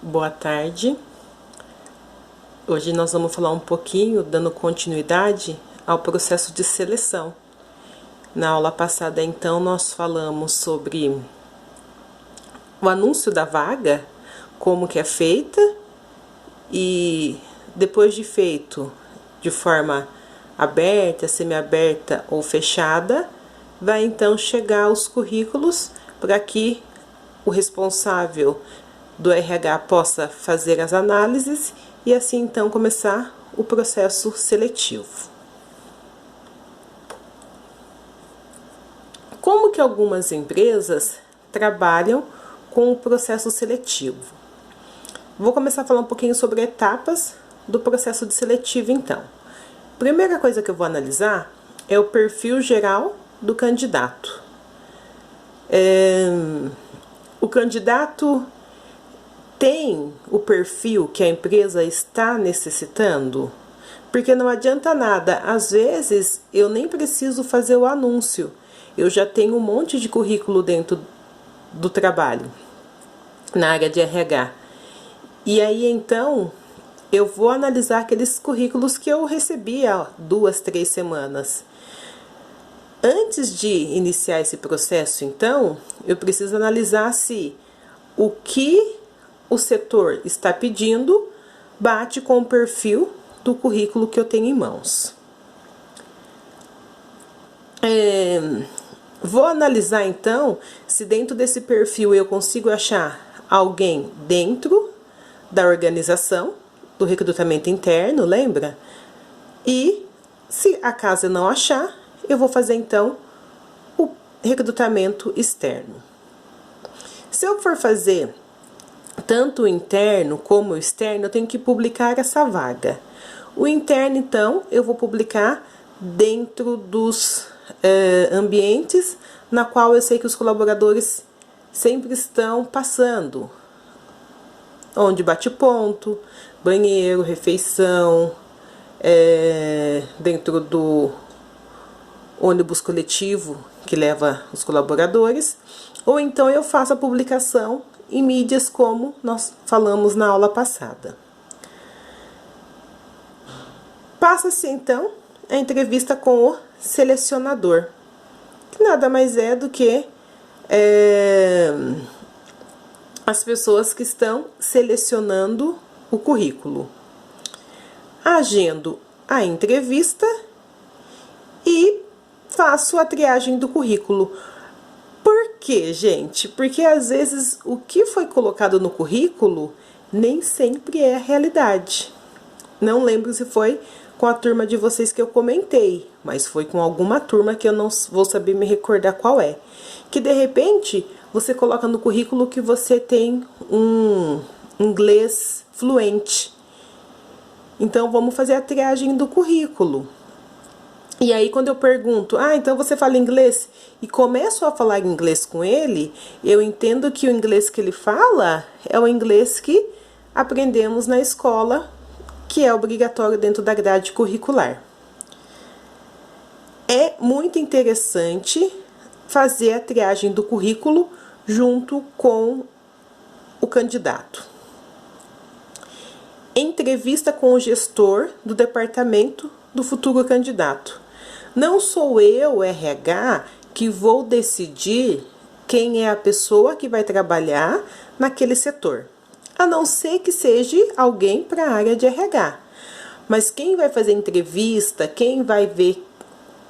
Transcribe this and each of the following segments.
Boa tarde. Hoje nós vamos falar um pouquinho, dando continuidade ao processo de seleção. Na aula passada, então, nós falamos sobre o anúncio da vaga, como que é feita, e depois de feito de forma aberta, semiaberta ou fechada, vai então chegar os currículos para que o responsável do RH possa fazer as análises e assim então começar o processo seletivo. Como que algumas empresas trabalham com o processo seletivo? Vou começar a falar um pouquinho sobre etapas do processo de seletivo então. Primeira coisa que eu vou analisar é o perfil geral do candidato. O candidato tem o perfil que a empresa está necessitando? Porque não adianta nada, às vezes eu nem preciso fazer o anúncio, eu já tenho um monte de currículo dentro do trabalho, na área de RH. E aí então eu vou analisar aqueles currículos que eu recebi há 2, 3 semanas. Antes de iniciar esse processo, então, eu preciso analisar se o que o setor está pedindo bate com o perfil do currículo que eu tenho em mãos. Vou analisar então se dentro desse perfil eu consigo achar alguém dentro da organização do recrutamento interno, lembra? E se acaso eu não achar, eu vou fazer então o recrutamento externo. Se eu for fazer tanto o interno como o externo, eu tenho que publicar essa vaga. O interno, então, eu vou publicar dentro dos ambientes na qual eu sei que os colaboradores sempre estão passando. Onde bate ponto, banheiro, refeição, dentro do ônibus coletivo que leva os colaboradores, ou então eu faço a publicação em mídias como nós falamos na aula passada. Passa-se então a entrevista com o selecionador, que nada mais é do que as pessoas que estão selecionando o currículo. Agendo a entrevista e faço a triagem do currículo. Por quê, gente? Porque às vezes o que foi colocado no currículo nem sempre é a realidade. Não lembro se foi com a turma de vocês que eu comentei, mas foi com alguma turma que eu não vou saber me recordar qual é. Que de repente você coloca no currículo que você tem um inglês fluente. Então vamos fazer a triagem do currículo. E aí quando eu pergunto, então você fala inglês? E começo a falar inglês com ele, eu entendo que o inglês que ele fala é o inglês que aprendemos na escola, que é obrigatório dentro da grade curricular. É muito interessante fazer a triagem do currículo junto com o candidato. Entrevista com o gestor do departamento do futuro candidato. Não sou eu, RH, que vou decidir quem é a pessoa que vai trabalhar naquele setor, a não ser que seja alguém para a área de RH. Mas quem vai fazer entrevista, quem vai ver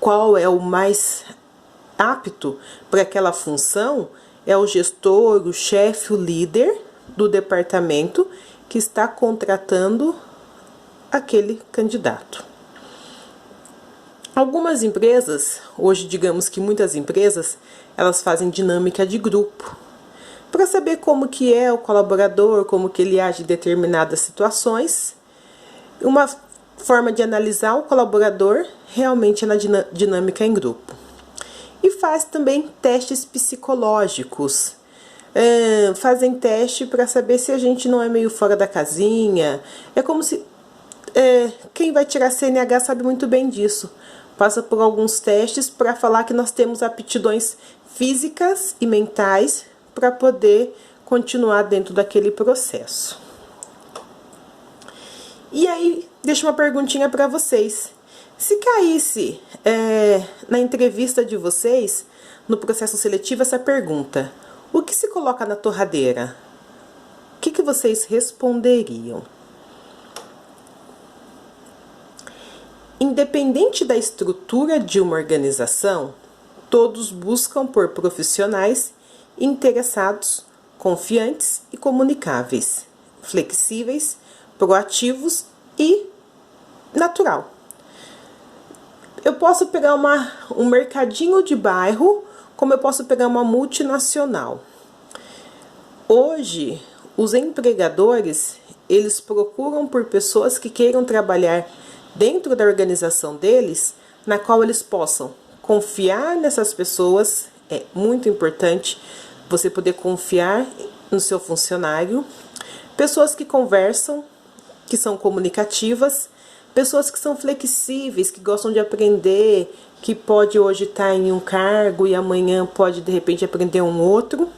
qual é o mais apto para aquela função, é o gestor, o chefe, o líder do departamento que está contratando aquele candidato. Algumas empresas, hoje digamos que muitas empresas, elas fazem dinâmica de grupo, para saber como que é o colaborador, como que ele age em determinadas situações. Uma forma de analisar o colaborador realmente é na dinâmica em grupo. E faz também testes psicológicos. Fazem teste para saber se a gente não é meio fora da casinha. É como se... quem vai tirar CNH sabe muito bem disso. Passa por alguns testes para falar que nós temos aptidões físicas e mentais para poder continuar dentro daquele processo. E aí, deixo uma perguntinha para vocês. Se caísse na entrevista de vocês, no processo seletivo, essa pergunta: o que se coloca na torradeira? O que vocês responderiam? Independente da estrutura de uma organização, todos buscam por profissionais interessados, confiantes e comunicáveis, flexíveis, proativos e natural. Eu posso pegar um mercadinho de bairro, como eu posso pegar uma multinacional. Hoje, os empregadores, eles procuram por pessoas que queiram trabalhar dentro da organização deles, na qual eles possam confiar nessas pessoas. É muito importante você poder confiar no seu funcionário. Pessoas que conversam, que são comunicativas, pessoas que são flexíveis, que gostam de aprender, que pode hoje estar em um cargo e amanhã pode de repente aprender um outro.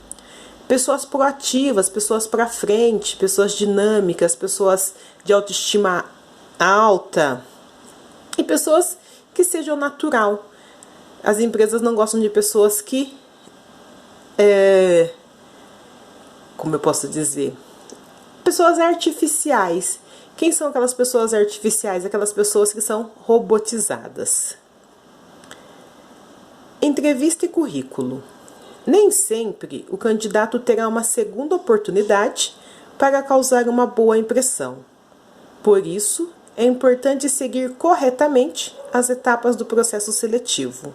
Pessoas proativas, pessoas para frente, pessoas dinâmicas, pessoas de autoestima alta e pessoas que sejam natural. As empresas não gostam de pessoas que, como eu posso dizer, pessoas artificiais. Quem são aquelas pessoas artificiais? Aquelas pessoas que são robotizadas. Entrevista e currículo. Nem sempre o candidato terá uma segunda oportunidade para causar uma boa impressão. Por isso, é importante seguir corretamente as etapas do processo seletivo.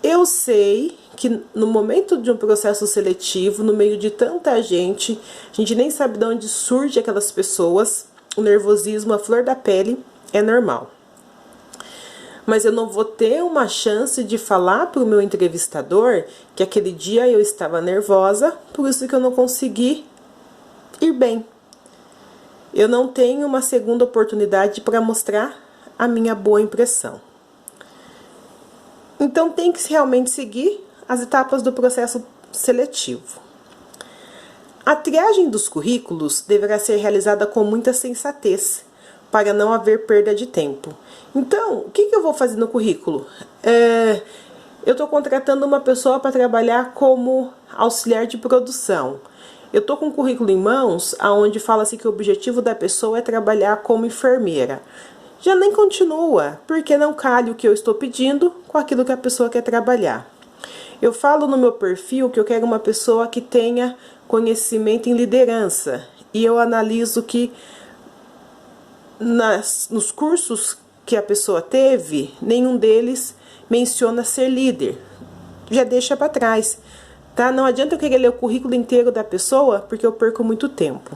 Eu sei que no momento de um processo seletivo, no meio de tanta gente, a gente nem sabe de onde surge aquelas pessoas, o nervosismo, a flor da pele, é normal. Mas eu não vou ter uma chance de falar para o meu entrevistador que aquele dia eu estava nervosa, por isso que eu não consegui ir bem. Eu não tenho uma segunda oportunidade para mostrar a minha boa impressão. Então tem que realmente seguir as etapas do processo seletivo. A triagem dos currículos deverá ser realizada com muita sensatez, para não haver perda de tempo. Então, o que eu vou fazer no currículo? Eu estou contratando uma pessoa para trabalhar como auxiliar de produção. Eu estou com um currículo em mãos, onde fala-se que o objetivo da pessoa é trabalhar como enfermeira. Já nem continua, porque não calha o que eu estou pedindo com aquilo que a pessoa quer trabalhar. Eu falo no meu perfil que eu quero uma pessoa que tenha conhecimento em liderança. E eu analiso que nos cursos que a pessoa teve, nenhum deles menciona ser líder. Já deixa para trás. Tá? Não adianta eu querer ler o currículo inteiro da pessoa, porque eu perco muito tempo.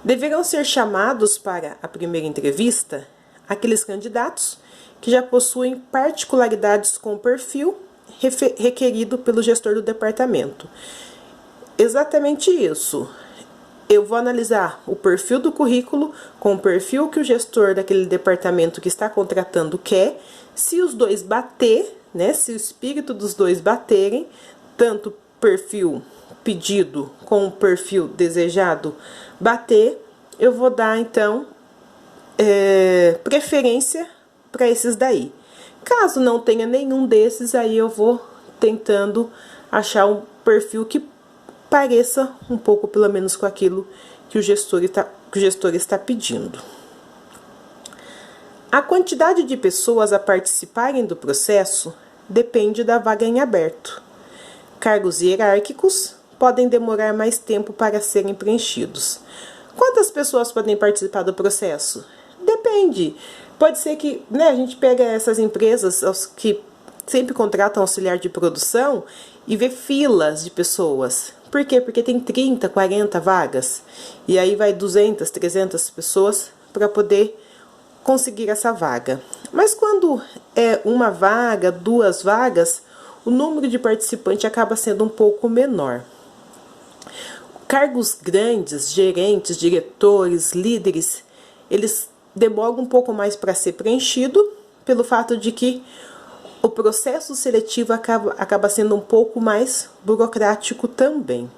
Deverão ser chamados para a primeira entrevista aqueles candidatos que já possuem particularidades com o perfil requerido pelo gestor do departamento. Exatamente isso. Eu vou analisar o perfil do currículo com o perfil que o gestor daquele departamento que está contratando quer. Se os dois bater, né, se o espírito dos dois baterem, tanto o perfil pedido com o perfil desejado bater, eu vou dar então preferência para esses daí. Caso não tenha nenhum desses, aí eu vou tentando achar um perfil que pareça um pouco, pelo menos, com aquilo que o gestor está pedindo. A quantidade de pessoas a participarem do processo depende da vaga em aberto. Cargos hierárquicos podem demorar mais tempo para serem preenchidos. Quantas pessoas podem participar do processo? Depende. Pode ser que, a gente pega essas empresas que sempre contratam auxiliar de produção e vê filas de pessoas. Por quê? Porque tem 30, 40 vagas. E aí vai 200, 300 pessoas para poder conseguir essa vaga. Mas quando é uma vaga, 2 vagas, o número de participantes acaba sendo um pouco menor. Cargos grandes, gerentes, diretores, líderes, eles demoram um pouco mais para ser preenchido, pelo fato de que o processo seletivo acaba sendo um pouco mais burocrático também.